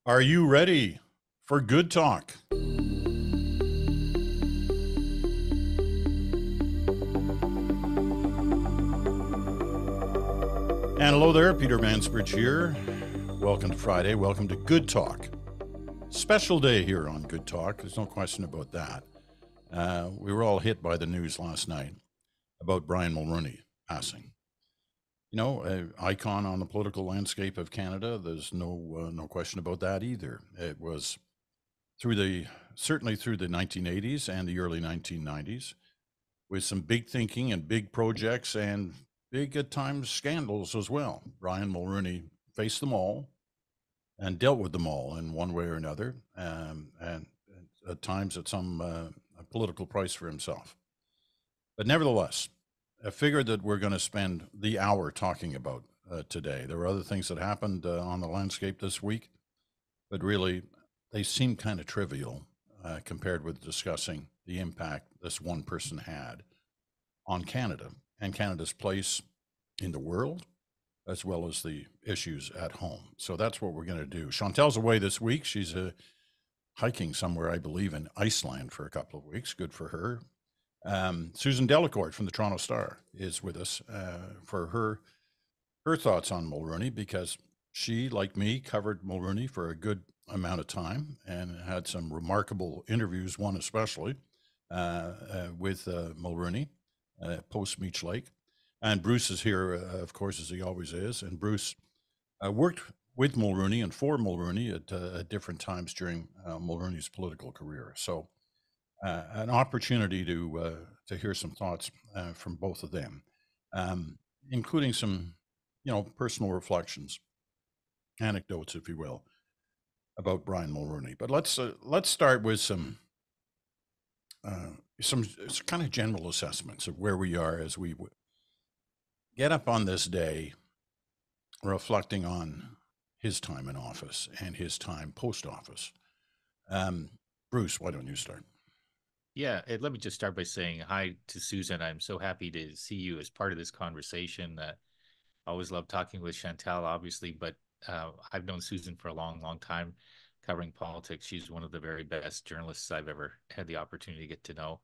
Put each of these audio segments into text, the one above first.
Are you ready for good talk? And hello there, Peter Mansbridge here. Welcome to Friday. Welcome to Good Talk. Special day here on Good Talk. There's no question about that. We were all hit by the news last night about Brian Mulroney passing. You know, an icon on the political landscape of Canada. There's no question about that either. It was certainly through the 1980s and the early 1990s, with some big thinking and big projects and big at times scandals as well. Brian Mulroney faced them all and dealt with them all in one way or another, and at times at some a political price for himself. But nevertheless, I figured that we're going to spend the hour talking about today. There were other things that happened on the landscape this week, but really they seem kind of trivial compared with discussing the impact this one person had on Canada and Canada's place in the world, as well as the issues at home. So that's what we're going to do. Chantal's away this week. She's hiking somewhere, I believe, in Iceland for a couple of weeks. Good for her. Susan Delacourt from the Toronto Star is with us for her thoughts on Mulroney, because she, like me, covered Mulroney for a good amount of time and had some remarkable interviews, one especially with Mulroney post Meech Lake. And Bruce is here, of course, as he always is. And Bruce worked with Mulroney and for Mulroney at different times during Mulroney's political career. So an opportunity to hear some thoughts from both of them, including some, personal reflections, anecdotes, if you will, about Brian Mulroney. But let's start with some kind of general assessments of where we are as we get up on this day, reflecting on his time in office and his time post office. Bruce, why don't you start? Yeah, let me just start by saying hi to Susan. I'm so happy to see you as part of this conversation. I always love talking with Chantal, obviously, but I've known Susan for a long, long time covering politics. She's one of the very best journalists I've ever had the opportunity to get to know.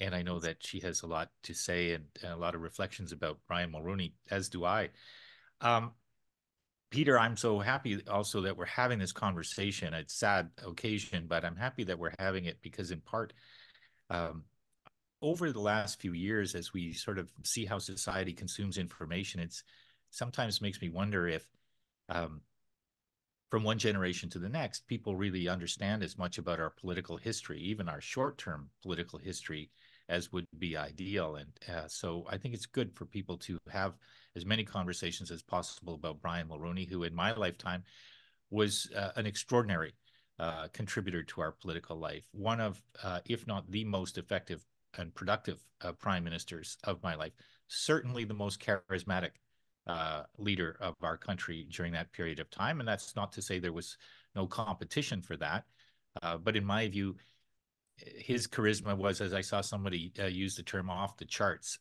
And I know that she has a lot to say and a lot of reflections about Brian Mulroney, as do I. Peter, I'm so happy also that we're having this conversation. It's a sad occasion, but I'm happy that we're having it because in part, over the last few years, as we sort of see how society consumes information, it's sometimes makes me wonder if from one generation to the next, people really understand as much about our political history, even our short-term political history, as would be ideal. And so I think it's good for people to have as many conversations as possible about Brian Mulroney, who in my lifetime was an extraordinary contributor to our political life. One of, if not the most effective and productive prime ministers of my life, certainly the most charismatic leader of our country during that period of time. And that's not to say there was no competition for that. But in my view, his charisma was, as I saw somebody use the term, off the charts.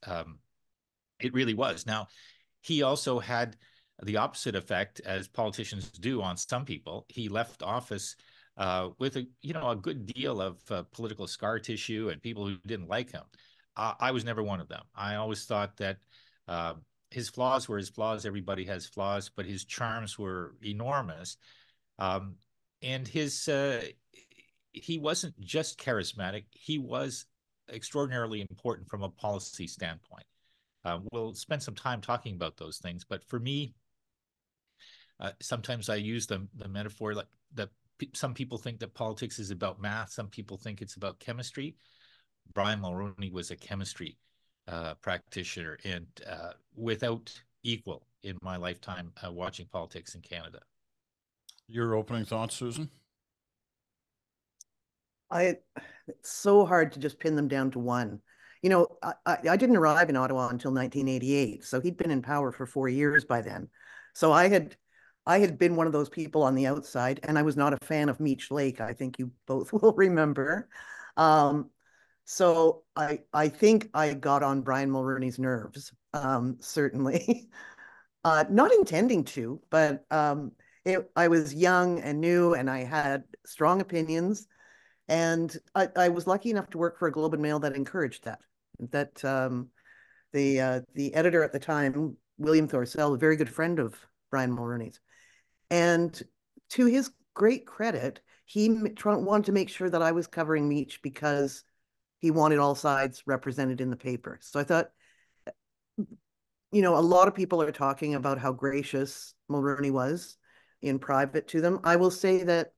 It really was. Now, he also had the opposite effect, as politicians do on some people. He left office with a good deal of political scar tissue and people who didn't like him. I was never one of them. I always thought that his flaws were his flaws. Everybody has flaws, but his charms were enormous. And he wasn't just charismatic. He was extraordinarily important from a policy standpoint. We'll spend some time talking about those things, but for me, sometimes I use the metaphor like that. Some people think that politics is about math. Some people think it's about chemistry. Brian Mulroney was a chemistry practitioner and without equal in my lifetime watching politics in Canada. Your opening thoughts, Susan? It's so hard to just pin them down to one. I didn't arrive in Ottawa until 1988, so he'd been in power for 4 years by then. So I had been one of those people on the outside, and I was not a fan of Meech Lake. I think you both will remember. So I think I got on Brian Mulroney's nerves, certainly. Not intending to, but I was young and new, and I had strong opinions. And I was lucky enough to work for a Globe and Mail that encouraged that. That the editor at the time, William Thorsell, a very good friend of Brian Mulroney's, and to his great credit, he wanted to make sure that I was covering Meech because he wanted all sides represented in the paper. So I thought, a lot of people are talking about how gracious Mulroney was in private to them. I will say that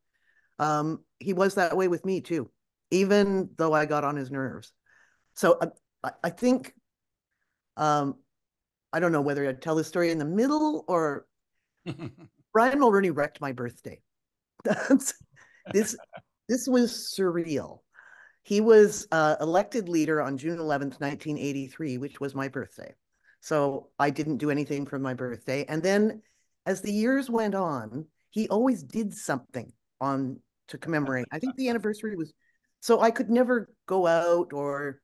he was that way with me too, even though I got on his nerves. So I think, I don't know whether I'd tell this story in the middle or Brian Mulroney wrecked my birthday. this was surreal. He was elected leader on June 11th, 1983, which was my birthday. So I didn't do anything for my birthday. And then as the years went on, he always did something to commemorate. I think the anniversary was, so I could never go out or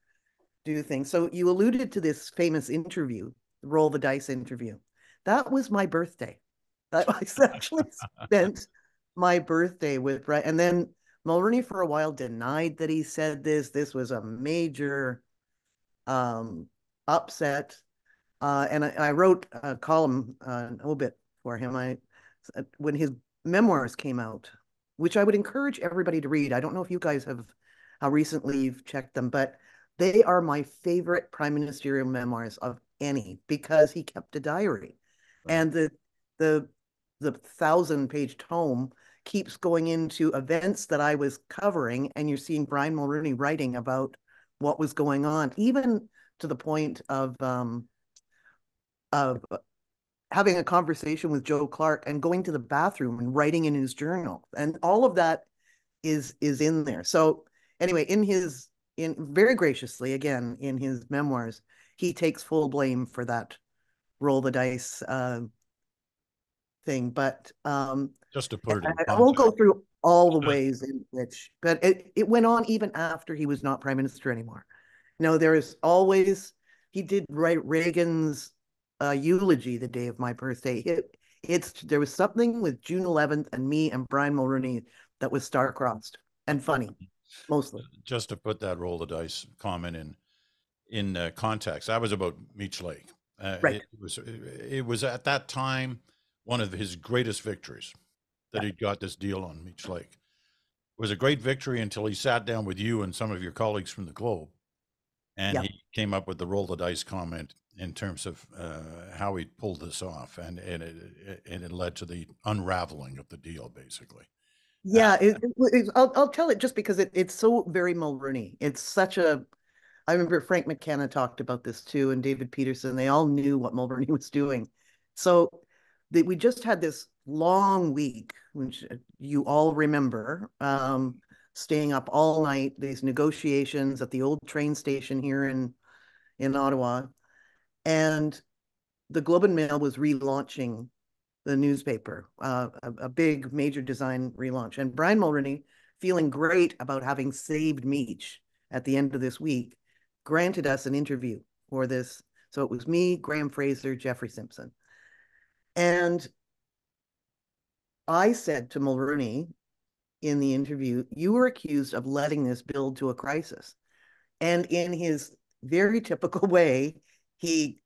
do things. So you alluded to this famous interview, the Roll the Dice interview. That was my birthday. I actually spent my birthday with Brian. And then Mulroney for a while denied that he said this. This was a major upset. And I wrote a column, an obit for him. When his memoirs came out, which I would encourage everybody to read. I don't know if you guys have how recently you've checked them, but they are my favorite prime ministerial memoirs of any because he kept a diary. Right. And the 1,000-page tome keeps going into events that I was covering, and you're seeing Brian Mulroney writing about what was going on, even to the point of having a conversation with Joe Clark and going to the bathroom and writing in his journal. And all of that is in there. So anyway, very graciously, again, in his memoirs, he takes full blame for that roll the dice thing. But just to put it in context. I won't go through all the ways in which, but it went on even after he was not prime minister anymore. There is always, he did write Reagan's eulogy the day of my birthday. There was something with June 11th and me and Brian Mulroney that was star-crossed and funny, mostly. Just to put that roll the dice comment in context, that was about Meech Lake. Right. It was at that time one of his greatest victories that he'd got this deal on Meech Lake. It was a great victory until he sat down with you and some of your colleagues from the Globe, and he came up with the roll the dice comment in terms of how he pulled this off, and it led to the unraveling of the deal, basically. Yeah, I'll tell it just because it's so very Mulroney. It's such a. I remember Frank McKenna talked about this too, and David Peterson. They all knew what Mulroney was doing. So we just had this long week, which you all remember, staying up all night, these negotiations at the old train station here in Ottawa. And the Globe and Mail was relaunching the newspaper, a big major design relaunch. And Brian Mulroney, feeling great about having saved Meech at the end of this week, granted us an interview for this. So it was me, Graham Fraser, Jeffrey Simpson. And I said to Mulroney in the interview, you were accused of letting this build to a crisis. And in his very typical way, he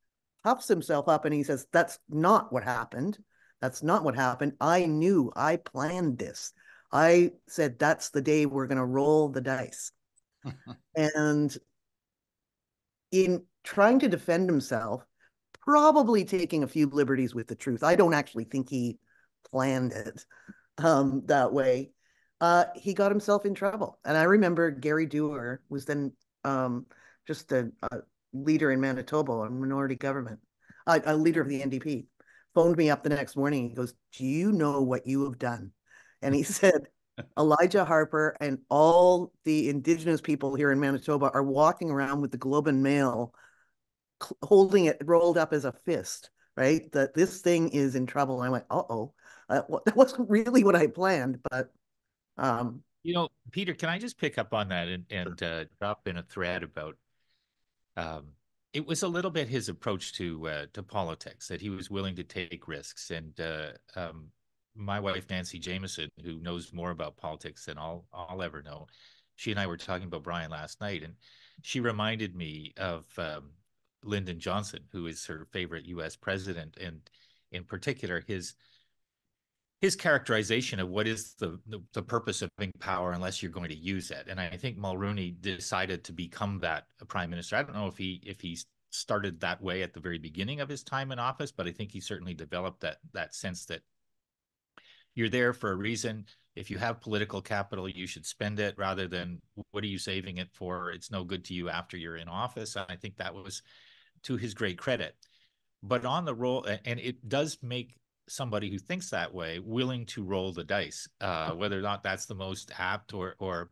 puffs himself up and he says, that's not what happened. That's not what happened. I knew, I planned this. I said, that's the day we're going to roll the dice. And in trying to defend himself, probably taking a few liberties with the truth. I don't actually think he planned it that way. He got himself in trouble. And I remember Gary Dewar was then just a leader in Manitoba, a minority government, a leader of the NDP, phoned me up the next morning. He goes, do you know what you have done? And he said, Elijah Harper and all the Indigenous people here in Manitoba are walking around with the Globe and Mail, holding it rolled up as a fist, right? That this thing is in trouble. And I went, uh-oh, that wasn't really what I planned, but. Peter, can I just pick up on that and drop in a thread about, it was a little bit his approach to politics, that he was willing to take risks. And my wife, Nancy Jameson, who knows more about politics than I'll ever know, she and I were talking about Brian last night, and she reminded me of Lyndon Johnson, who is her favorite U.S. president, and in particular his characterization of what is the purpose of having power unless you're going to use it. And I think Mulroney decided to become that prime minister. I don't know if he started that way at the very beginning of his time in office, but I think he certainly developed that sense that you're there for a reason. If you have political capital, you should spend it rather than what are you saving it for? It's no good to you after you're in office. And I think that was to his great credit. But on the roll, and it does make somebody who thinks that way willing to roll the dice, whether or not that's the most apt or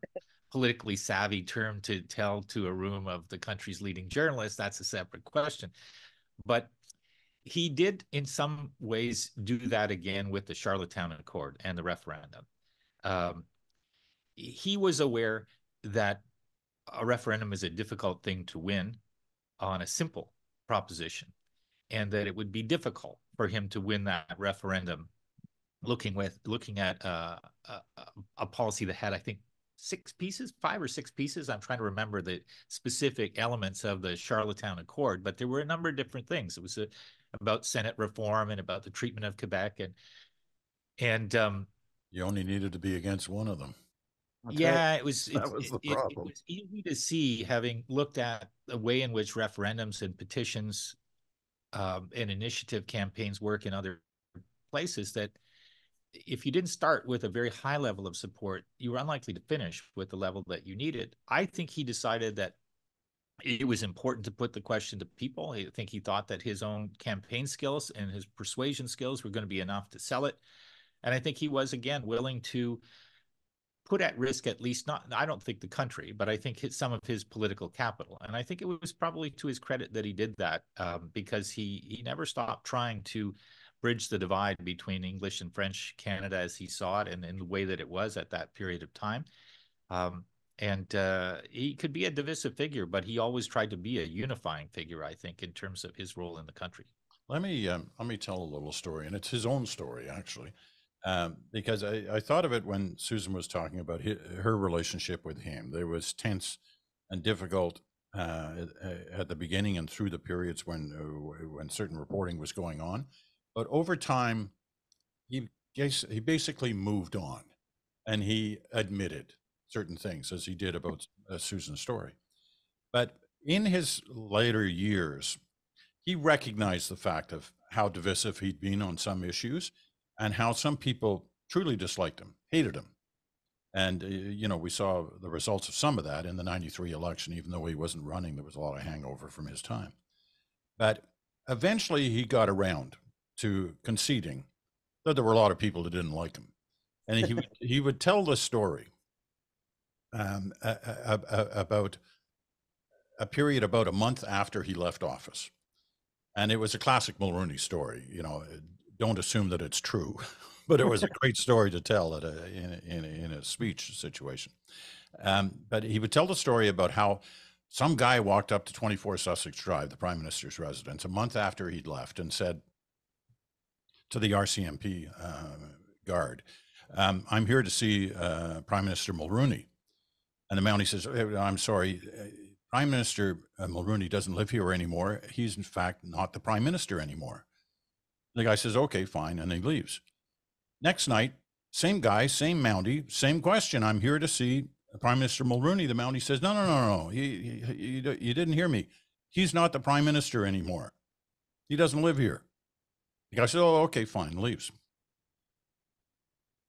politically savvy term to tell to a room of the country's leading journalists, that's a separate question. But he did in some ways do that again with the Charlottetown Accord and the referendum. He was aware that a referendum is a difficult thing to win on a simple proposition, and that it would be difficult for him to win that referendum looking at a policy that had, I think, 5 or 6 pieces. I'm trying to remember the specific elements of the Charlottetown Accord, but there were a number of different things. It was about Senate reform and about the treatment of Quebec, and you only needed to be against one of them. That's yeah, right. it was That was the problem. it was easy to see, having looked at the way in which referendums and petitions and initiative campaigns work in other places, that if you didn't start with a very high level of support, you were unlikely to finish with the level that you needed. I think he decided that it was important to put the question to people. I think he thought that his own campaign skills and his persuasion skills were going to be enough to sell it. And I think he was, again, willing to put at risk, at least not, I don't think the country, but I think some of his political capital. And I think it was probably to his credit that he did that, because he never stopped trying to bridge the divide between English and French Canada as he saw it, and in the way that it was at that period of time. He could be a divisive figure, but he always tried to be a unifying figure, I think, in terms of his role in the country. Let me tell a little story, and it's his own story, actually. Because I thought of it when Susan was talking about her relationship with him. There was tense and difficult at the beginning and through the periods when certain reporting was going on. But over time, he basically moved on, and he admitted certain things, as he did about Susan's story. But in his later years, he recognized the fact of how divisive he'd been on some issues, and how some people truly disliked him, hated him. And, we saw the results of some of that in the 93 election. Even though he wasn't running, there was a lot of hangover from his time. But eventually he got around to conceding that there were a lot of people that didn't like him. And he would tell the story about a period about a month after he left office. And it was a classic Mulroney story. Don't assume that it's true, but it was a great story to tell in a speech situation. But he would tell the story about how some guy walked up to 24 Sussex Drive, the Prime Minister's residence, a month after he'd left, and said to the RCMP guard, "I'm here to see Prime Minister Mulroney." And the Mountie says, "I'm sorry, Prime Minister Mulroney doesn't live here anymore. He's in fact not the Prime Minister anymore." The guy says, "Okay, fine," and he leaves. Next night, same guy, same Mountie, same question. "I'm here to see Prime Minister Mulroney." The Mountie says, No. You didn't hear me. He's not the Prime Minister anymore. He doesn't live here. The guy says, "Oh, okay, fine," leaves.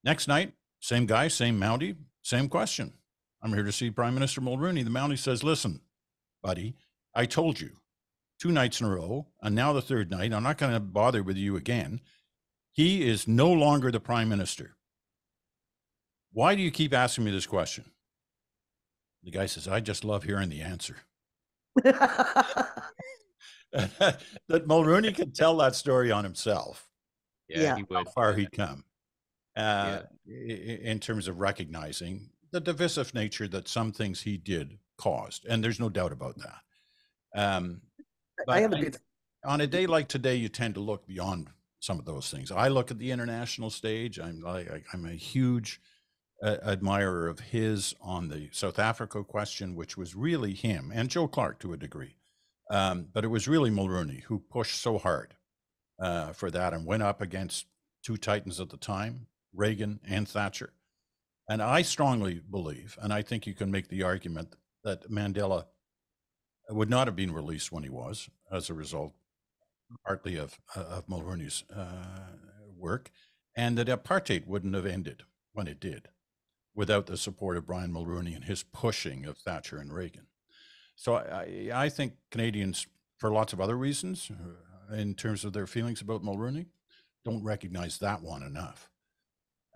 Next night, same guy, same Mountie, same question. "I'm here to see Prime Minister Mulroney." The Mountie says, "Listen, buddy, I told you 2 nights in a row, and now the 3rd night, I'm not going to bother with you again. He is no longer the Prime Minister. Why do you keep asking me this question?" The guy says, "I just love hearing the answer." That Mulroney could tell that story on himself. Yeah. He would. How far he'd come in terms of recognizing the divisive nature that some things he did caused. And there's no doubt about that. I have a good. On a day like today, you tend to look beyond some of those things. I look at the international stage. I'm a huge admirer of his on the South Africa question, which was really him and Joe Clark to a degree. But it was really Mulroney who pushed so hard for that and went up against two titans at the time, Reagan and Thatcher. And I strongly believe, and I think you can make the argument, that Mandela would not have been released when he was, as a result, partly of Mulroney's work, and that apartheid wouldn't have ended when it did without the support of Brian Mulroney and his pushing of Thatcher and Reagan. So I think Canadians, for lots of other reasons, in terms of their feelings about Mulroney, don't recognize that one enough.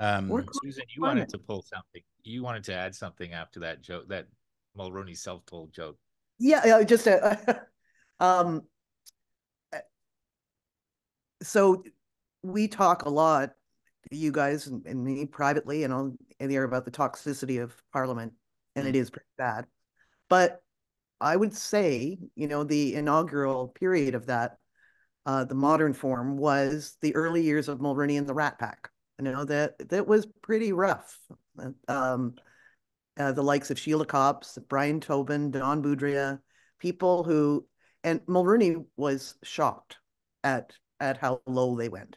Susan, you wanted to pull something. You wanted to add something after that joke, that Mulroney self-told joke. Yeah, just so we talk a lot, you guys and me privately and in the air about the toxicity of Parliament, and it is pretty bad. But I would say, the inaugural period of that, the modern form, was the early years of Mulroney and the Rat Pack. That was pretty rough. The likes of Sheila Copps, Brian Tobin, Don Boudria, people who, and Mulroney was shocked at how low they went.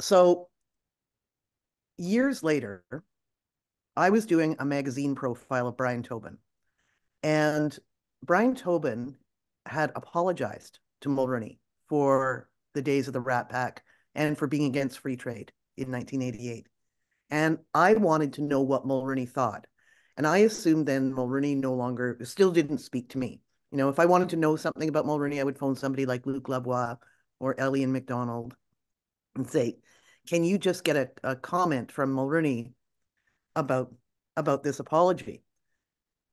So years later, I was doing a magazine profile of Brian Tobin, and Brian Tobin had apologized to Mulroney for the days of the Rat Pack and for being against free trade in 1988. And I wanted to know what Mulroney thought. And I assumed then Mulroney still didn't speak to me. If I wanted to know something about Mulroney, I would phone somebody like Luc Lavoie or Elian MacDonald and say, can you just get a comment from Mulroney about this apology?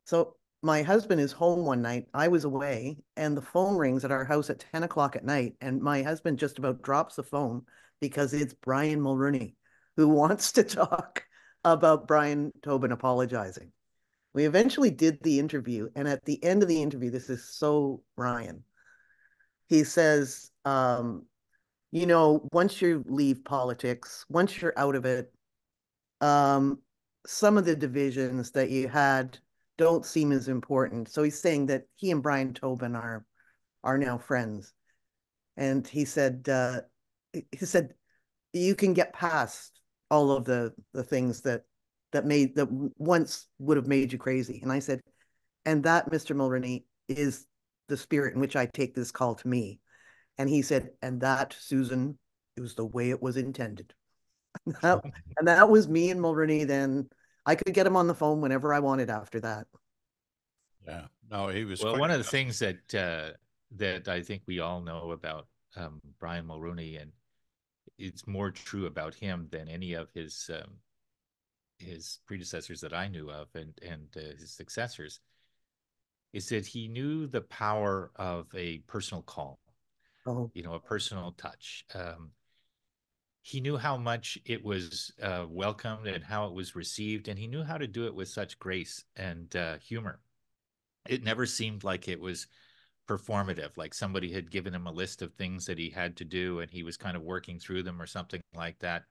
So my husband is home one night. I was away, and the phone rings at our house at 10 o'clock at night. And my husband just about drops the phone because it's Brian Mulroney who wants to talk about Brian Tobin apologizing. We eventually did the interview. And at the end of the interview, this is so Brian. He says, once you leave politics, once you're out of it, some of the divisions that you had don't seem as important. So he's saying that he and Brian Tobin are now friends. And he said you can get past all of the things that once would have made you crazy. And I said, and that, Mr. Mulroney, is the spirit in which I take this call to me. And he said, and that, Susan, it was the way it was intended. And that was me and Mulroney then. I could get him on the phone whenever I wanted after that. Yeah, no, he was. Well, one of the things that I think we all know about Brian Mulroney, and it's more true about him than any of his predecessors that I knew of, and his successors, is that he knew the power of a personal call, a personal touch. He knew how much it was welcomed and how it was received, and he knew how to do it with such grace and humor. It never seemed like it was performative, like somebody had given him a list of things that he had to do and he was kind of working through them or something like that.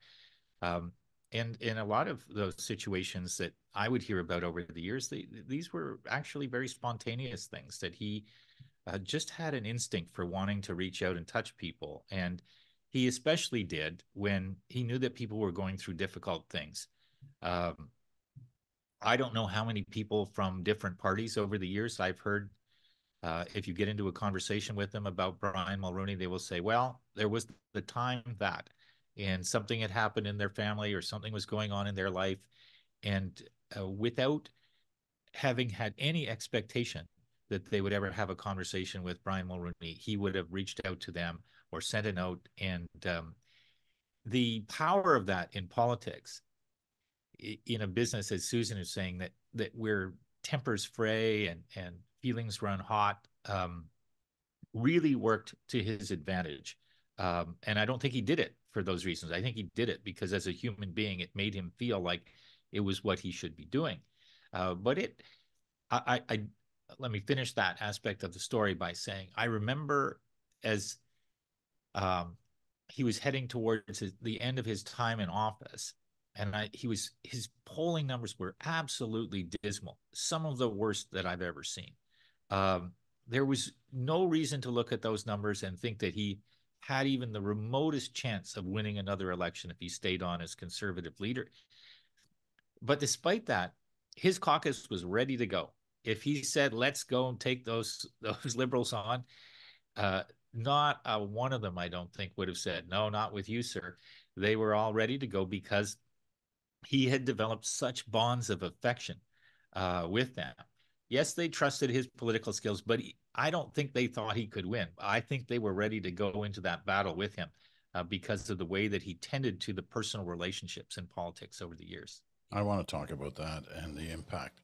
And in a lot of those situations that I would hear about over the years, these were actually very spontaneous things that he just had an instinct for wanting to reach out and touch people. And he especially did when he knew that people were going through difficult things. I don't know how many people from different parties over the years I've heard, if you get into a conversation with them about Brian Mulroney, they will say, well, there was the time that, and something had happened in their family or something was going on in their life. And without having had any expectation that they would ever have a conversation with Brian Mulroney, he would have reached out to them or sent a note. And the power of that in politics, in a business, as Susan is saying, that where tempers fray and feelings run hot, really worked to his advantage. And I don't think he did it for those reasons. I think he did it because as a human being, it made him feel like it was what he should be doing. But let me finish that aspect of the story by saying, I remember as he was heading towards the end of his time in office. And his polling numbers were absolutely dismal, some of the worst that I've ever seen. There was no reason to look at those numbers and think that he had even the remotest chance of winning another election if he stayed on as conservative leader. But despite that, his caucus was ready to go. If he said, let's go and take those liberals on, not one of them, I don't think, would have said, no, not with you, sir. They were all ready to go because he had developed such bonds of affection with them. Yes, they trusted his political skills, but I don't think they thought he could win. I think they were ready to go into that battle with him because of the way that he tended to the personal relationships in politics over the years. I want to talk about that and the impact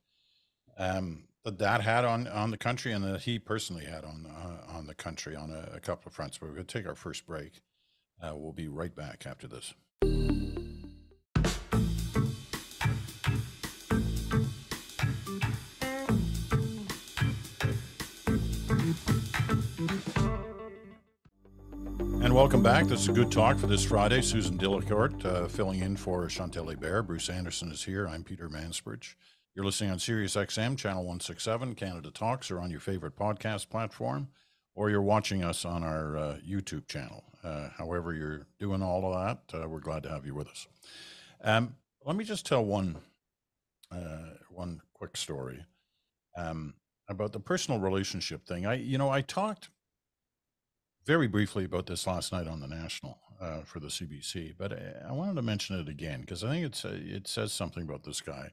that had on the country, and that he personally had on the country on a couple of fronts. But we're going to take our first break. We'll be right back after this. And welcome back. This is a Good Talk for this Friday. Susan Delacourt filling in for Chantal. Bruce Anderson is here. I'm Peter Mansbridge. You're listening on Sirius XM, Channel 167, Canada Talks, or on your favorite podcast platform, or you're watching us on our YouTube channel. However you're doing all of that, we're glad to have you with us. Let me just tell one quick story about the personal relationship thing. I talked very briefly about this last night on the National for the CBC, but I wanted to mention it again because I think it says something about this guy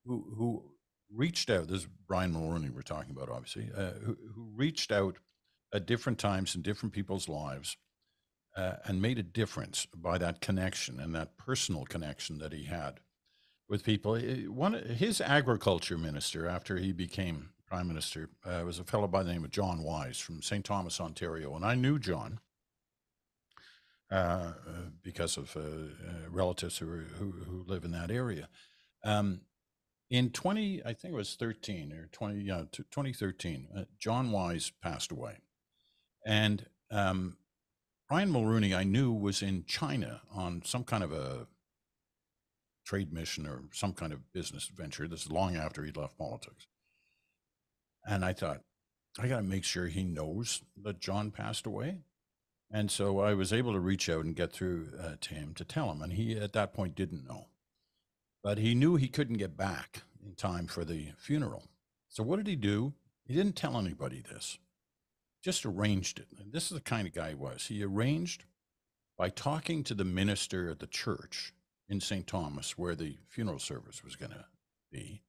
who reached out. This is Brian Mulroney we're talking about, obviously, who reached out at different times in different people's lives and made a difference by that connection and that personal connection that he had with people. His agriculture minister, after he became Prime Minister, was a fellow by the name of John Wise from St. Thomas, Ontario. And I knew John because of relatives who live in that area. In 2013, John Wise passed away. And Brian Mulroney, I knew, was in China on some kind of a trade mission or some kind of business venture. This is long after he'd left politics. And I thought, I got to make sure he knows that John passed away. And so I was able to reach out and get through to him to tell him. And he, at that point, didn't know. But he knew he couldn't get back in time for the funeral. So what did he do? He didn't tell anybody this, just arranged it. And this is the kind of guy he was. He arranged by talking to the minister at the church in St. Thomas, where the funeral service was going to be,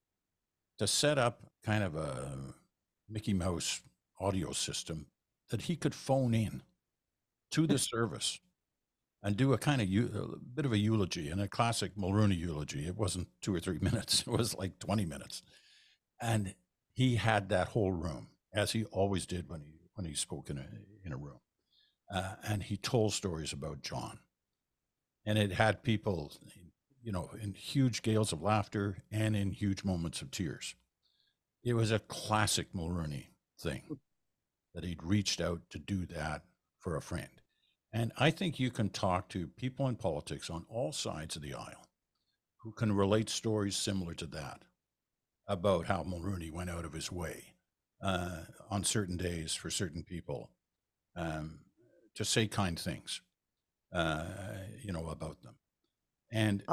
to set up kind of a Mickey Mouse audio system that he could phone in to the service and do a kind of a bit of a eulogy, and a classic Mulroney eulogy. It wasn't 2 or 3 minutes. It was like 20 minutes. And he had that whole room, as he always did when he spoke in a room. And he told stories about John. And it had people, in huge gales of laughter and in huge moments of tears. It was a classic Mulroney thing that he'd reached out to do that for a friend. And I think you can talk to people in politics on all sides of the aisle who can relate stories similar to that about how Mulroney went out of his way on certain days for certain people to say kind things, about them. And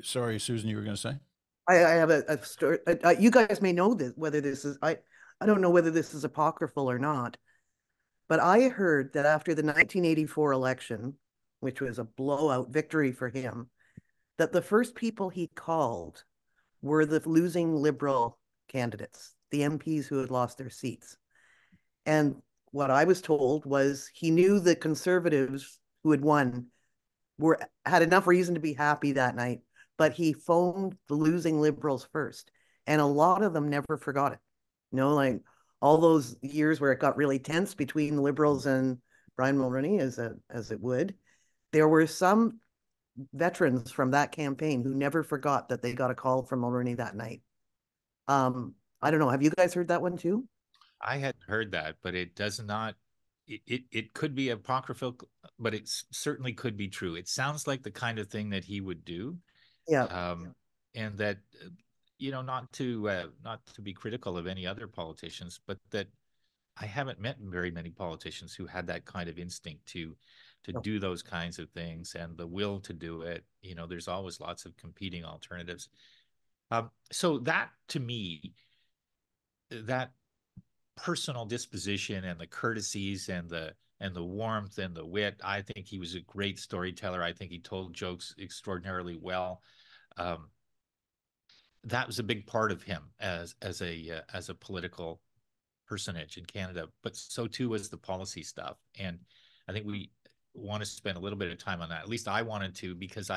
sorry, Susan, you were going to say? I have a story. You guys may know this, whether this is, I don't know whether this is apocryphal or not, but I heard that after the 1984 election, which was a blowout victory for him, that the first people he called were the losing Liberal candidates, the MPs who had lost their seats. And what I was told was he knew the Conservatives who had won had enough reason to be happy that night, but he phoned the losing Liberals first. And a lot of them never forgot it. Like all those years where it got really tense between the Liberals and Brian Mulroney, as it would, there were some veterans from that campaign who never forgot that they got a call from Mulroney that night. I don't know. Have you guys heard that one too? I hadn't heard that, but it does not, it could be apocryphal, but it certainly could be true. It sounds like the kind of thing that he would do. Yeah. And that, not to be critical of any other politicians, but that I haven't met very many politicians who had that kind of instinct to do those kinds of things and the will to do it. There's always lots of competing alternatives. So that, to me, that personal disposition and the courtesies and the warmth and the wit, I think he was a great storyteller. I think he told jokes extraordinarily well. That was a big part of him as a political personage in Canada, but so too was the policy stuff. And I think we want to spend a little bit of time on that. At least I wanted to, because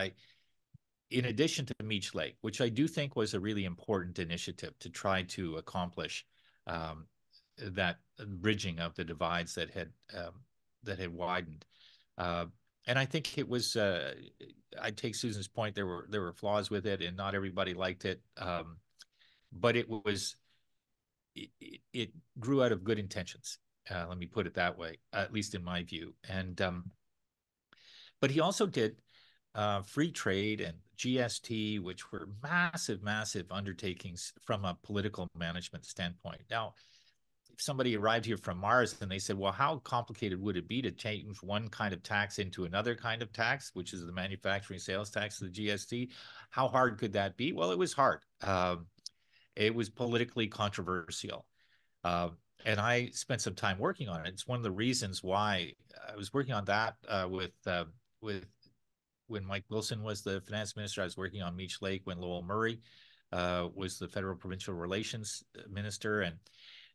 in addition to Meech Lake, which I do think was a really important initiative to try to accomplish that bridging of the divides that had widened. And I think it was, I take Susan's point, there were flaws with it and not everybody liked it. But it grew out of good intentions. Let me put it that way, at least in my view. And but he also did free trade and GST, which were massive, massive undertakings from a political management standpoint. Now, if somebody arrived here from Mars and they said, well, how complicated would it be to change one kind of tax into another kind of tax, which is the manufacturing sales tax, the GST? How hard could that be? Well, it was hard. It was politically controversial. And I spent some time working on it. It's one of the reasons why I was working on that with when Mike Wilson was the finance minister. I was working on Meech Lake when Lowell Murray was the federal provincial relations minister. And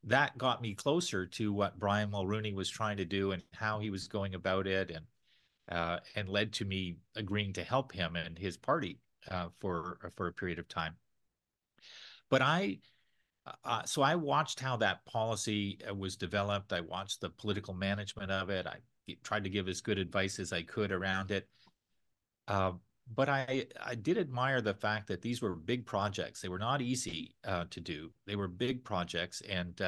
that got me closer to what Brian Mulroney was trying to do and how he was going about it, and led to me agreeing to help him and his party for a period of time. But so I watched how that policy was developed. I watched the political management of it. I tried to give as good advice as I could around it. But I did admire the fact that these were big projects. They were not easy to do. They were big projects, and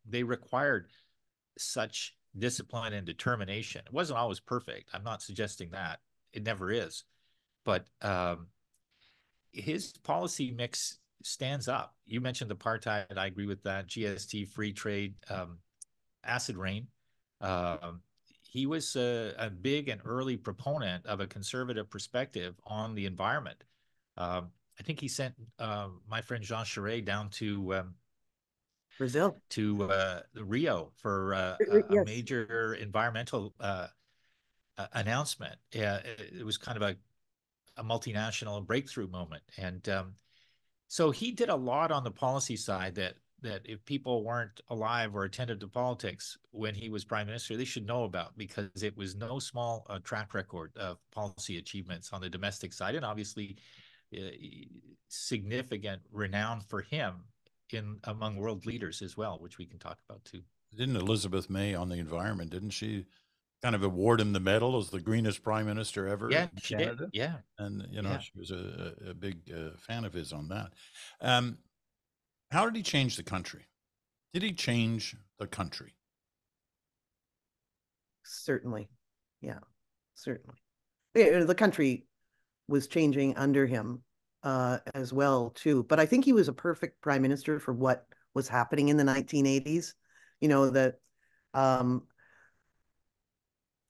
they required such discipline and determination. It wasn't always perfect. I'm not suggesting that. It never is. But his policy mix stands up. You mentioned apartheid. I agree with that. GST, free trade, acid rain. He was a big and early proponent of a conservative perspective on the environment. I think he sent my friend Jean Charest down to Brazil, to Rio for a major environmental announcement. It was kind of a multinational breakthrough moment. And so he did a lot on the policy side that if people weren't alive or attentive to politics when he was prime minister, they should know about, because it was no small track record of policy achievements on the domestic side, and obviously significant renown for him among world leaders as well, which we can talk about too. Didn't Elizabeth May on the environment, didn't she kind of award him the medal as the greenest prime minister ever in Canada? Did. Yeah. And, she was a big fan of his on that. How did he change the country? Did he change the country? Certainly. Yeah, certainly. The country was changing under him as well, too. But I think he was a perfect prime minister for what was happening in the 1980s. That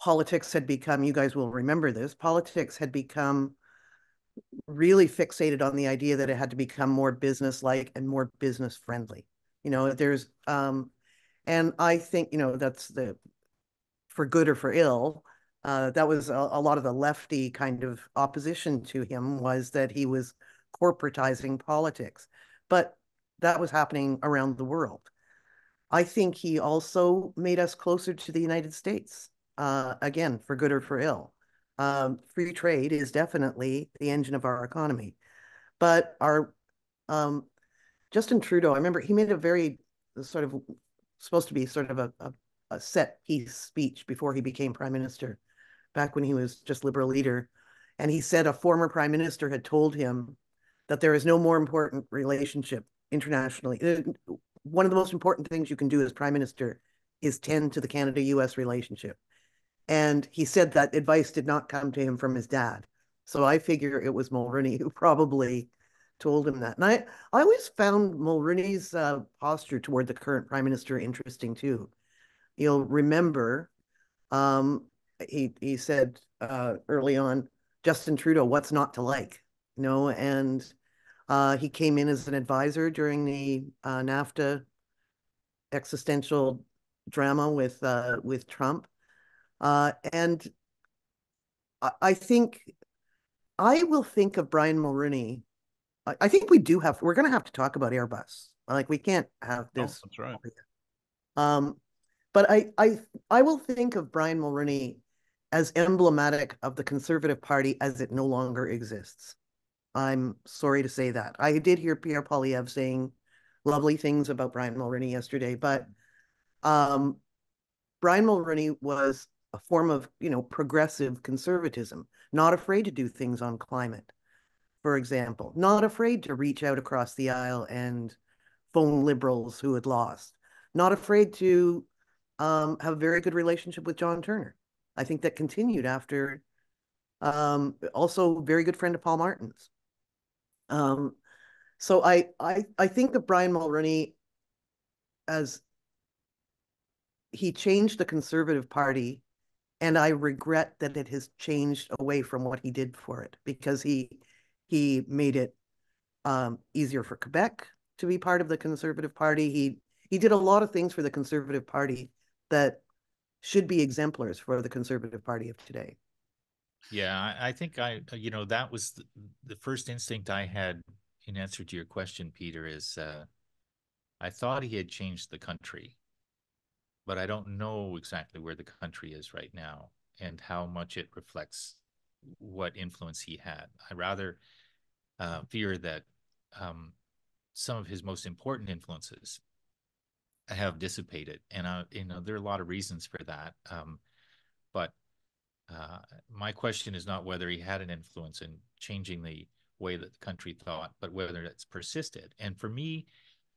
politics had become, you guys will remember this, politics had become really fixated on the idea that it had to become more business-like and more business-friendly. There's, and I think, that's for good or for ill, that was a lot of the lefty kind of opposition to him, was that he was corporatizing politics. But that was happening around the world. I think he also made us closer to the United States, again, for good or for ill. Free trade is definitely the engine of our economy. But Justin Trudeau, I remember he made a very sort of, supposed to be sort of a set piece speech before he became prime minister, back when he was just Liberal leader. And he said a former prime minister had told him that there is no more important relationship internationally. One of the most important things you can do as prime minister is tend to the Canada-US relationship. And he said that advice did not come to him from his dad. So I figure it was Mulroney who probably told him that. And I always found Mulroney's posture toward the current prime minister interesting too. You'll remember he said early on, Justin Trudeau, what's not to like? You know, and he came in as an advisor during the NAFTA existential drama with Trump. And I think I will think of Brian Mulroney. I think we're going to have to talk about Airbus. Like we can't have this. Oh, that's right. But I will think of Brian Mulroney as emblematic of the Conservative Party as it no longer exists. I'm sorry to say that. I did hear Pierre Poilievre saying lovely things about Brian Mulroney yesterday, but Brian Mulroney was a form of, progressive conservatism, not afraid to do things on climate, for example, not afraid to reach out across the aisle and phone liberals who had lost, not afraid to have a very good relationship with John Turner. I think that continued after, also very good friend of Paul Martin's. So I think of Brian Mulroney as he changed the Conservative Party, and I regret that it has changed away from what he did for it, because he made it easier for Quebec to be part of the Conservative Party. He did a lot of things for the Conservative Party that should be exemplars for the Conservative Party of today. Yeah, I think that was the first instinct I had in answer to your question, Peter, is I thought he had changed the country, but I don't know exactly where the country is right now and how much it reflects what influence he had. I rather fear that some of his most important influences have dissipated, and there are a lot of reasons for that. But my question is not whether he had an influence in changing the way that the country thought, but whether it's persisted. And for me,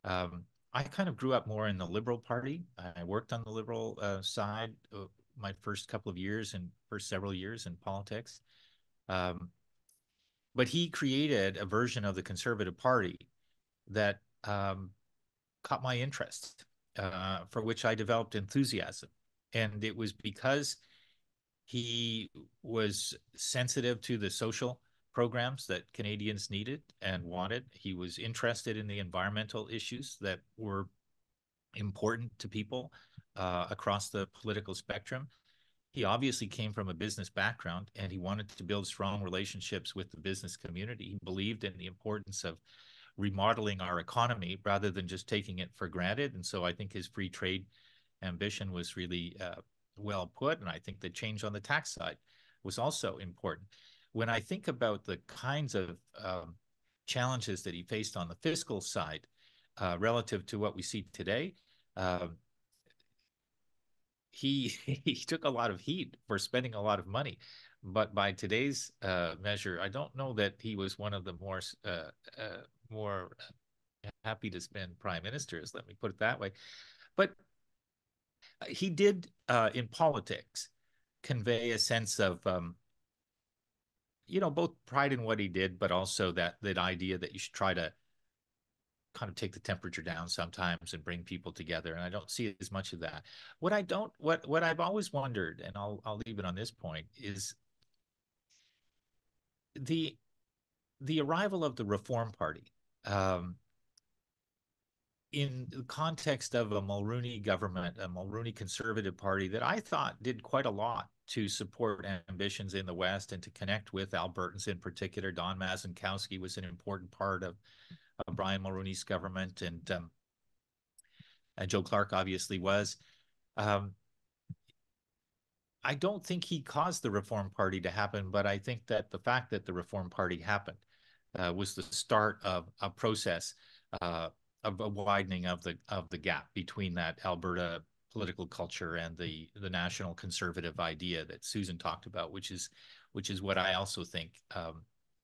I kind of grew up more in the Liberal Party. I worked on the Liberal side my first couple of years and first several years in politics. But he created a version of the Conservative Party that caught my interest, for which I developed enthusiasm. And it was because he was sensitive to the social programs that Canadians needed and wanted. He was interested in the environmental issues that were important to people across the political spectrum. He obviously came from a business background, and he wanted to build strong relationships with the business community. He believed in the importance of remodeling our economy rather than just taking it for granted. And so I think his free trade ambition was really well put. And I think the change on the tax side was also important. When I think about the kinds of challenges that he faced on the fiscal side relative to what we see today, he took a lot of heat for spending a lot of money. But by today's measure, I don't know that he was one of the more happy to spend prime ministers, let me put it that way. But he did, in politics, convey a sense of, both pride in what he did, but also that idea that you should try to kind of take the temperature down sometimes and bring people together. And I don't see as much of that. What I've always wondered, and I'll leave it on this point, is the arrival of the Reform Party. In the context of a Mulroney government, a Mulroney Conservative Party that I thought did quite a lot to support ambitions in the West and to connect with Albertans in particular. Don Mazankowski was an important part of Brian Mulroney's government, and Joe Clark obviously was. I don't think he caused the Reform Party to happen, but I think that the fact that the Reform Party happened was the start of a process of a widening of the gap between that Alberta political culture and the national conservative idea that Susan talked about, which is what I also think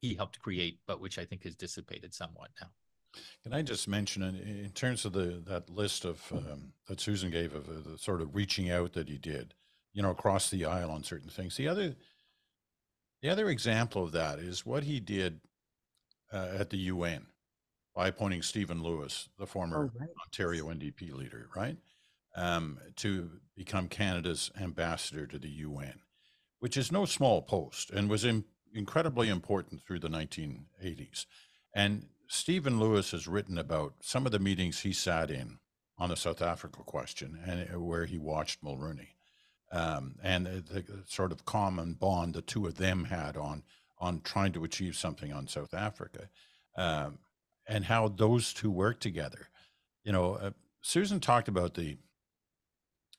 he helped create, but which I think has dissipated somewhat now. Can I just mention, in terms of that list of that Susan gave of the sort of reaching out that he did, across the aisle on certain things. The other example of that is what he did at the UN by appointing Stephen Lewis, the former Oh, right. Ontario NDP leader, right, to become Canada's ambassador to the UN, which is no small post and was incredibly important through the 1980s. And Stephen Lewis has written about some of the meetings he sat in on the South Africa question and where he watched Mulroney, and the sort of common bond the two of them had on trying to achieve something on South Africa, um, and how those two work together. Susan talked about the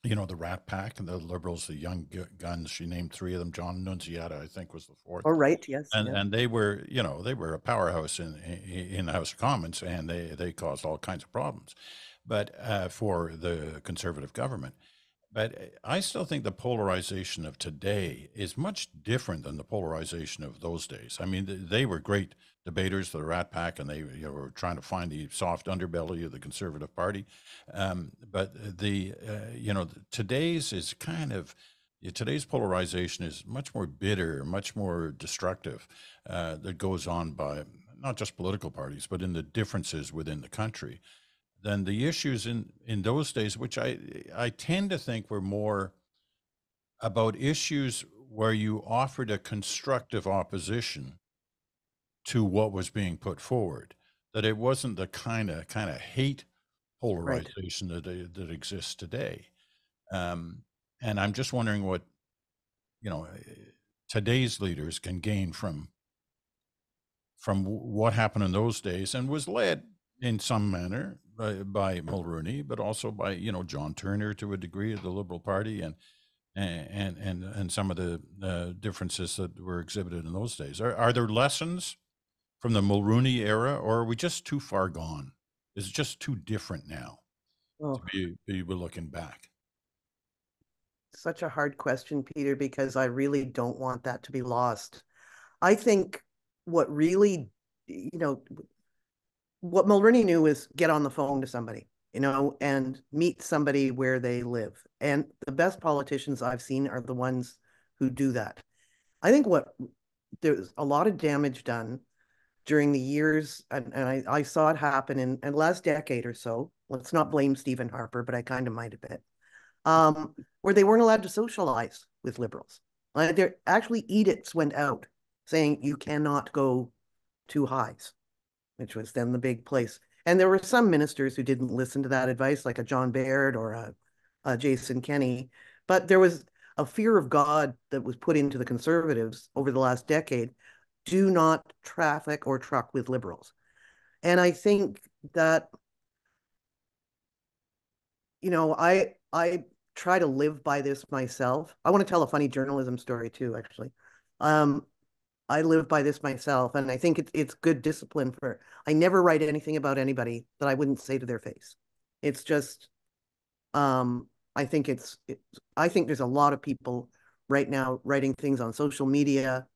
Rat Pack and the Liberals, the Young Guns. She named three of them. John Nunziata, I think, was the fourth. Oh, right. Yes. And Yeah. and they were a powerhouse in the House of Commons, and they caused all kinds of problems, but for the Conservative government. But I still think the polarization of today is much different than the polarization of those days. I mean, they were great debaters, the Rat Pack, and they were trying to find the soft underbelly of the Conservative Party. But today's polarization is much more bitter, much more destructive. That goes on by not just political parties, but in the differences within the country than the issues in those days, which I tend to think were more about issues where you offered a constructive opposition to what was being put forward. That it wasn't the kind of hate Right. polarization that exists today. And I'm just wondering what you know today's leaders can gain from what happened in those days and was led in some manner by Mulroney, but also by John Turner to a degree of the Liberal Party and some of the differences that were exhibited in those days. Are there lessons from the Mulroney era, or are we just too far gone? Is it just too different now Oh, to be looking back? such a hard question, Peter, because I really don't want that to be lost. I think what really, what Mulroney knew is get on the phone to somebody, and meet somebody where they live. And the best politicians I've seen are the ones who do that. I think there's a lot of damage done during the years, and I saw it happen in the last decade or so. Let's not blame Stephen Harper, but I kind of might a bit. Where they weren't allowed to socialize with liberals. There actually edicts went out saying you cannot go to Highs, which was then the big place. And there were some ministers who didn't listen to that advice, like a John Baird or a Jason Kenney. But there was a fear of God that was put into the Conservatives over the last decade. Do not traffic or truck with liberals. And I think that, I try to live by this myself. I want to tell a funny journalism story too, actually. Um, I live by this myself, and I think it's good discipline for. I never write anything about anybody that I wouldn't say to their face. It's just, I think I think there's a lot of people right now writing things on social media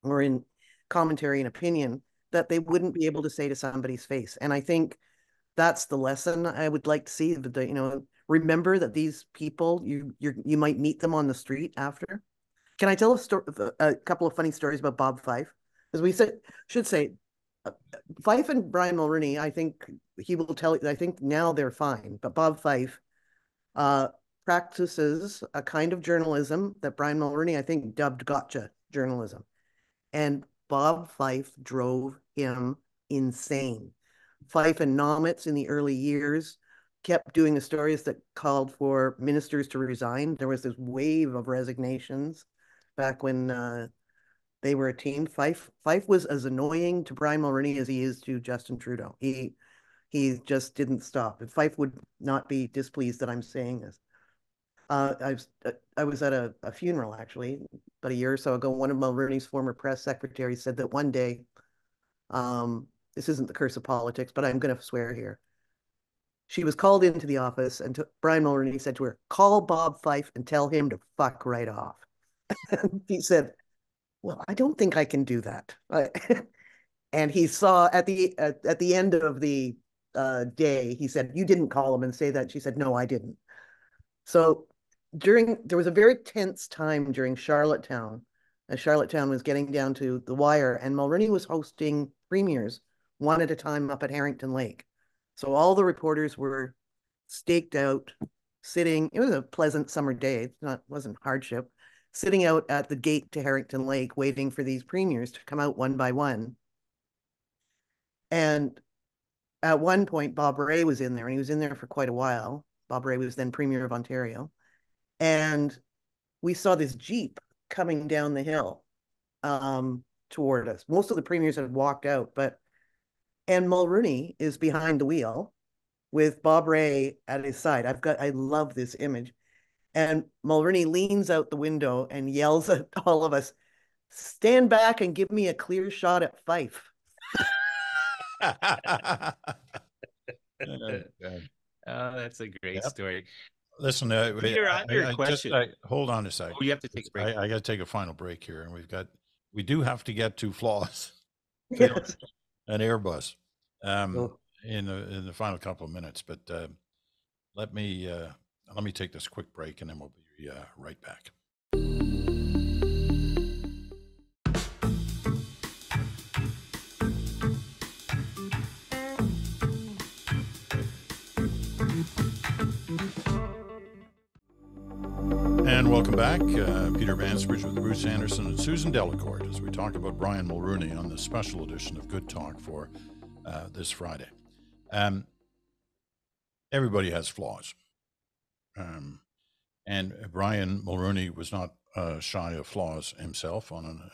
or in commentary and opinion that they wouldn't be able to say to somebody's face. And I think that's the lesson I would like to see. Remember that these people you might meet them on the street after. Can I tell a couple of funny stories about Bob Fife? As we should say, Fife and Brian Mulroney, I think he will tell you, I think now they're fine, but Bob Fife practices a kind of journalism that Brian Mulroney, I think, dubbed gotcha journalism. And Bob Fife drove him insane. Fife and Nomitz in the early years kept doing the stories that called for ministers to resign. There was this wave of resignations back when they were a team. Fife was as annoying to Brian Mulroney as he is to Justin Trudeau. He just didn't stop. If Fife would not be displeased that I'm saying this. I was at a funeral actually about a year or so ago. One of Mulroney's former press secretaries said that one day, this isn't the curse of politics, but I'm going to swear here. She was called into the office, and Brian Mulroney said to her, "Call Bob Fife and tell him to fuck right off." And he said, "Well, I don't think I can do that." And he saw at the end of the day, he said, "You didn't call him and say that." She said, "No, I didn't." So there was a very tense time during Charlottetown, as Charlottetown was getting down to the wire, and Mulroney was hosting premiers one at a time up at Harrington Lake. So all the reporters were staked out, sitting. It was a pleasant summer day. It wasn't hardship. Sitting out at the gate to Harrington Lake, waiting for these premiers to come out one by one. And at one point, Bob Rae was in there, and he was in there for quite a while. Bob Rae was then Premier of Ontario. And we saw this Jeep coming down the hill toward us. Most of the premiers had walked out, and Mulroney is behind the wheel with Bob Rae at his side. I love this image. And Mulroney leans out the window and yells at all of us, "Stand back and give me a clear shot at Fife." That's a great story. Listen, Peter, hold on a sec. Oh, you have to take a break. I got to take a final break here, and we do have to get to flaws. Yes. An Airbus in the final couple of minutes, but let me take this quick break, and then we'll be right back. And welcome back. Peter Mansbridge with Bruce Anderson and Susan Delacourt as we talk about Brian Mulroney on the special edition of Good Talk for this Friday. Everybody has flaws. And Brian Mulroney was not shy of flaws himself on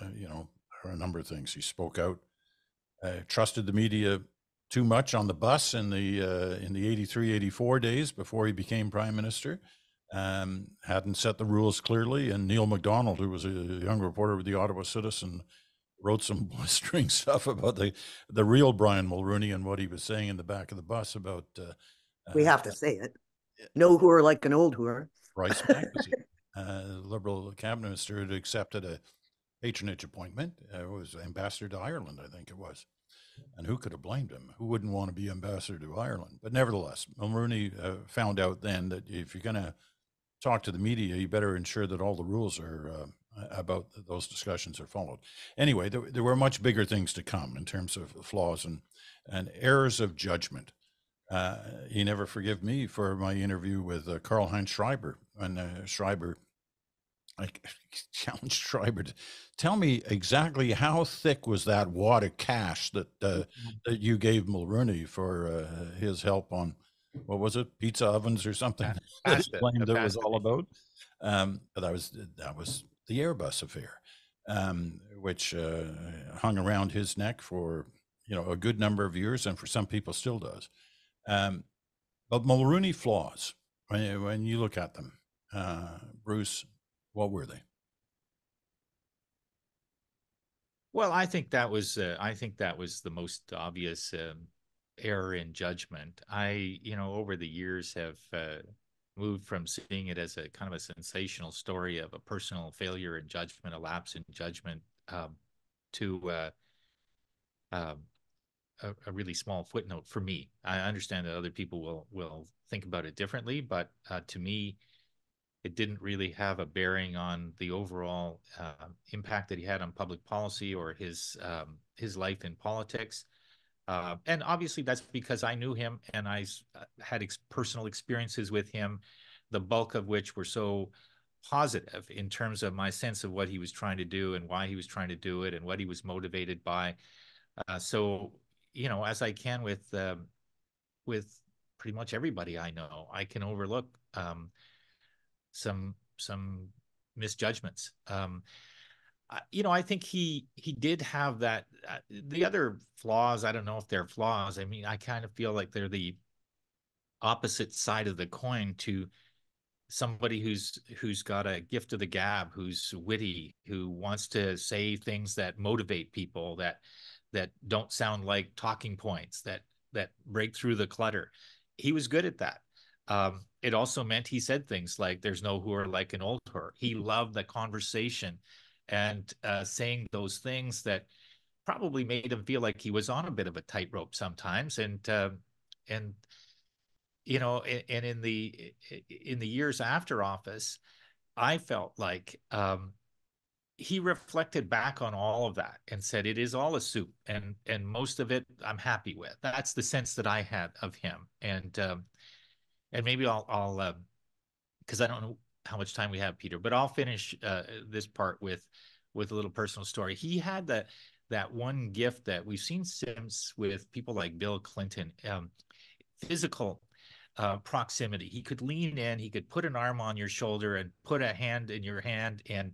a number of things. He spoke out, trusted the media too much on the bus in the 83-84 days before he became prime minister. Hadn't set the rules clearly, and Neil MacDonald, who was a young reporter with the Ottawa Citizen, wrote some blistering stuff about the real Brian Mulroney and what he was saying in the back of the bus about. We have to say it. No whorer like an old whorer. Bryce McAfee, Liberal cabinet minister, had accepted a patronage appointment. It was ambassador to Ireland, I think it was. And who could have blamed him? Who wouldn't want to be ambassador to Ireland? But nevertheless, Mulroney found out then that if you're going to talk to the media, you better ensure that all the rules are about those discussions are followed. Anyway, there were much bigger things to come in terms of flaws and errors of judgment. He never forgave me for my interview with Karl-Heinz Schreiber. And I challenged Schreiber to tell me exactly how thick was that wad of cash that you gave Mulroney for his help on, what was it, pizza ovens or something? That claimed it was all about. But that was the Airbus affair, which hung around his neck for a good number of years, and for some people still does. But Mulroney flaws, when you look at them, Bruce, what were they? Well, I think that was the most obvious error in judgment. Over the years have moved from seeing it as a kind of a sensational story of a personal failure in judgment, a lapse in judgment, to a really small footnote for me. I understand that other people will think about it differently, but to me, it didn't really have a bearing on the overall impact that he had on public policy or his life in politics. And obviously that's because I knew him and I had personal experiences with him, the bulk of which were so positive in terms of my sense of what he was trying to do and why he was trying to do it and what he was motivated by. So, as I can with pretty much everybody I know, I can overlook some misjudgments. I think he did have that. The other flaws, I don't know if they're flaws. I mean, I kind of feel like they're the opposite side of the coin to somebody who's got a gift of the gab, who's witty, who wants to say things that motivate people, that don't sound like talking points, that break through the clutter. He was good at that. It also meant he said things like, "There's no whorer like an old whorer." He loved the conversation and saying those things that probably made him feel like he was on a bit of a tightrope sometimes. And you know, and in the years after office, I felt like he reflected back on all of that and said it is all a soup, and most of it I'm happy with. That's the sense that I had of him. And maybe I'll because I don't know how much time we have, Peter, but I'll finish this part with a little personal story. He had that one gift that we've seen since with people like Bill Clinton, physical proximity. He could lean in, he could put an arm on your shoulder and put a hand in your hand. And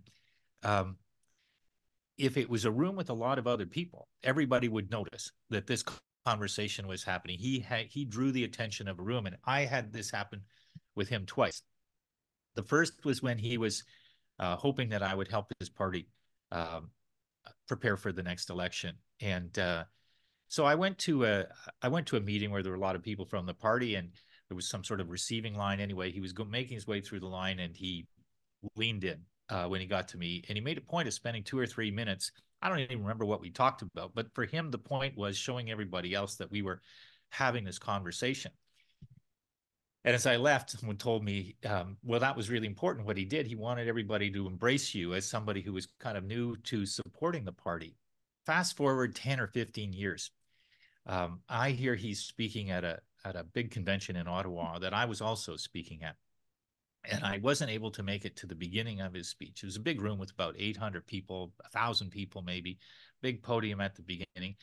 if it was a room with a lot of other people, everybody would notice that this conversation was happening. He drew the attention of a room, and I had this happen with him twice. The first was when he was hoping that I would help his party prepare for the next election. And so I went to a meeting where there were a lot of people from the party, and there was some sort of receiving line. Anyway, he was making his way through the line, and he leaned in when he got to me, and he made a point of spending 2 or 3 minutes. I don't even remember what we talked about, but for him, the point was showing everybody else that we were having this conversation. And as I left, someone told me, well, that was really important what he did. He wanted everybody to embrace you as somebody who was kind of new to supporting the party. Fast forward 10 or 15 years. I hear he's speaking at a big convention in Ottawa that I was also speaking at. And I wasn't able to make it to the beginning of his speech. It was a big room with about 800 people, 1,000 people maybe, big podium at the beginning.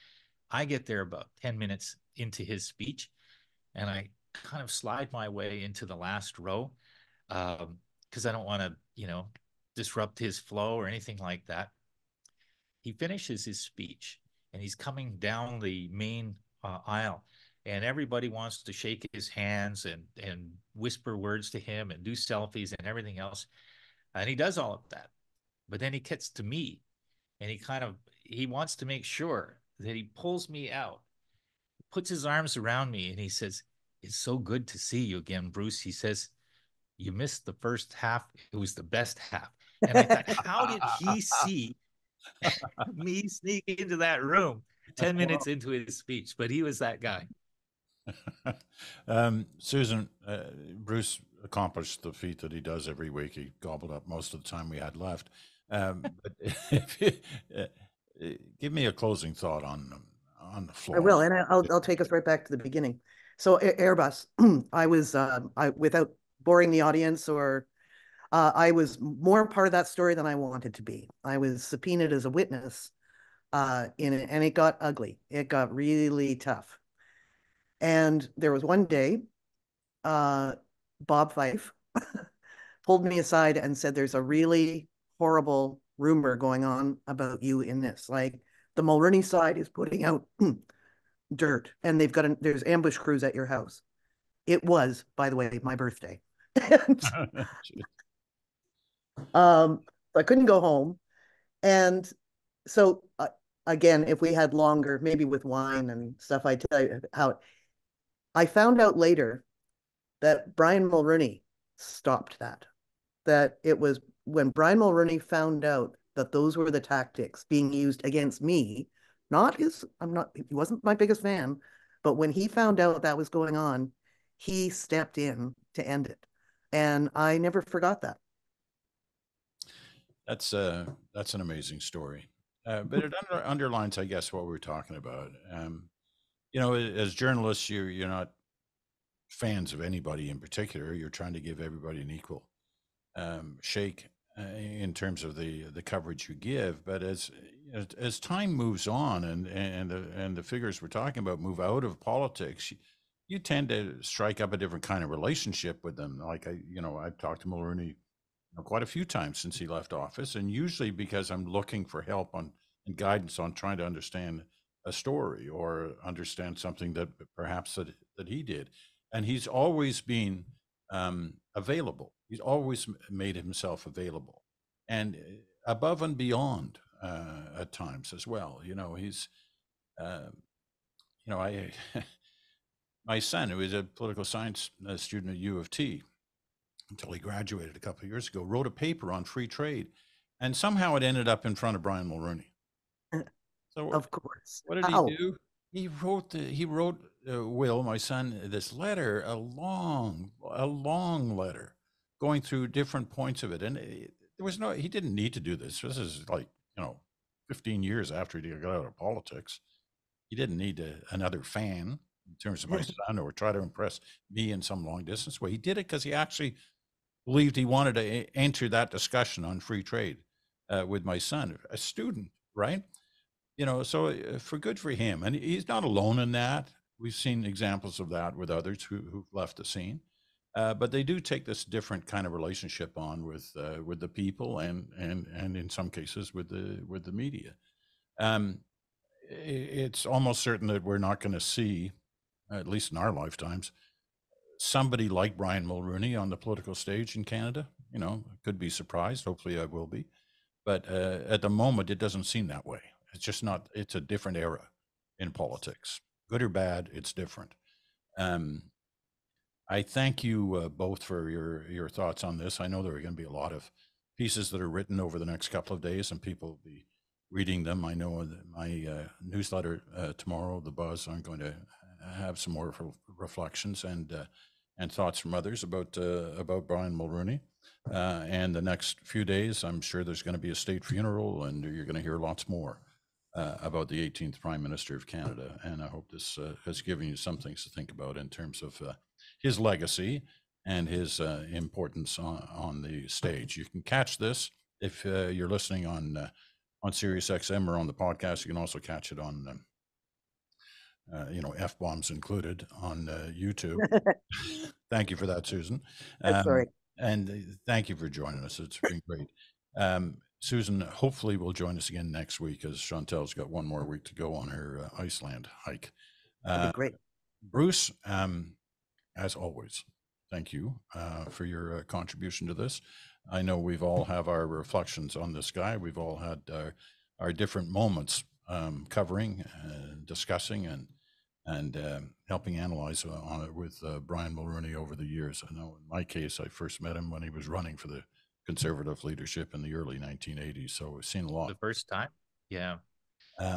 I get there about 10 minutes into his speech, and I kind of slide my way into the last row because I don't want to, disrupt his flow or anything like that. He finishes his speech, and he's coming down the main aisle, and everybody wants to shake his hands and whisper words to him and do selfies and everything else. And he does all of that. But then he gets to me, and he wants to make sure that he pulls me out, puts his arms around me, and he says, "It's so good to see you again, Bruce." He says, "You missed the first half. It was the best half." And I thought, how did he see me sneak into that room 10 minutes into his speech? But he was that guy. Susan, Bruce accomplished the feat that he does every week. He gobbled up most of the time we had left. But give me a closing thought on the floor. I will, and I'll take us right back to the beginning. So Airbus, I was without boring the audience, or I was more part of that story than I wanted to be. I was subpoenaed as a witness in it, and it got ugly. It got really tough. And there was one day, Bob Fife pulled me aside and said, "There's a really horrible rumor going on about you in this. Like, the Mulroney side is putting out dirt, and there's ambush crews at your house." It was, by the way, my birthday. I couldn't go home. And so again, if we had longer, maybe with wine and stuff, I'd tell you how I found out later that Brian Mulroney stopped that. That it was when Brian Mulroney found out that those were the tactics being used against me, he wasn't my biggest fan, but when he found out that was going on, he stepped in to end it. And I never forgot that. That's an amazing story. But it underlines, I guess, what we're talking about. As journalists, you're not fans of anybody in particular. You're trying to give everybody an equal shake in terms of the coverage you give. But as time moves on and the figures we're talking about move out of politics, you tend to strike up a different kind of relationship with them. Like I've talked to Mulroney quite a few times since he left office, and usually because I'm looking for help and guidance on trying to understand a story or understand something that perhaps that he did. And he's always been available. He's always made himself available, and above and beyond at times as well. He's, my son, who is a political science student at U of T, until he graduated a couple of years ago, wrote a paper on free trade, and somehow it ended up in front of Brian Mulroney. So Of course. what did he do? He wrote Will, my son, this letter, a long letter, going through different points of it. And he didn't need to do this. This is like, 15 years after he got out of politics. He didn't need another fan in terms of my son or try to impress me in some long distance way. He did it because he actually believed he wanted to enter that discussion on free trade with my son, a student, right? So for good for him. And he's not alone in that. We've seen examples of that with others who've left the scene. But they do take this different kind of relationship on with the people and in some cases with the media. It's almost certain that we're not going to see, at least in our lifetimes, somebody like Brian Mulroney on the political stage in Canada. Could be surprised. Hopefully I will be. But at the moment, it doesn't seem that way. It's just not, it's a different era in politics. Good or bad, it's different. I thank you both for your thoughts on this. I know there are going to be a lot of pieces that are written over the next couple of days and people will be reading them. I know that my newsletter tomorrow, The Buzz, I'm going to have some more reflections and thoughts from others about Brian Mulroney. And the next few days, I'm sure there's going to be a state funeral and you're going to hear lots more about the 18th Prime Minister of Canada. And I hope this has given you some things to think about in terms of his legacy and his importance on the stage. You can catch this if you're listening on Sirius XM or on the podcast. You can also catch it on, F-bombs included on YouTube. Thank you for that, Susan. Sorry. And thank you for joining us. It's been great. Susan hopefully will join us again next week as Chantal's got one more week to go on her Iceland hike. That'd be great. Bruce, as always, thank you for your contribution to this. I know we've all have our reflections on this guy. We've all had our different moments covering, discussing, and helping analyze on it with Brian Mulroney over the years. I know in my case, I first met him when he was running for the Conservative leadership in the early 1980s. So we've seen a lot. The first time, yeah.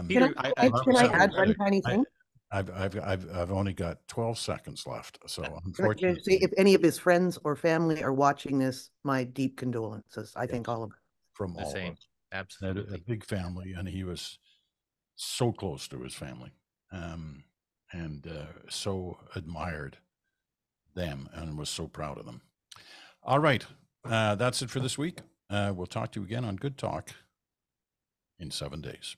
Peter, can I add one tiny thing? I've only got 12 seconds left. So unfortunately, see, if any of his friends or family are watching this, my deep condolences. I think all of them. From all same. of us. Absolutely. A big family, and he was so close to his family, and so admired them and was so proud of them. All right. That's it for this week. We'll talk to you again on Good Talk in 7 days.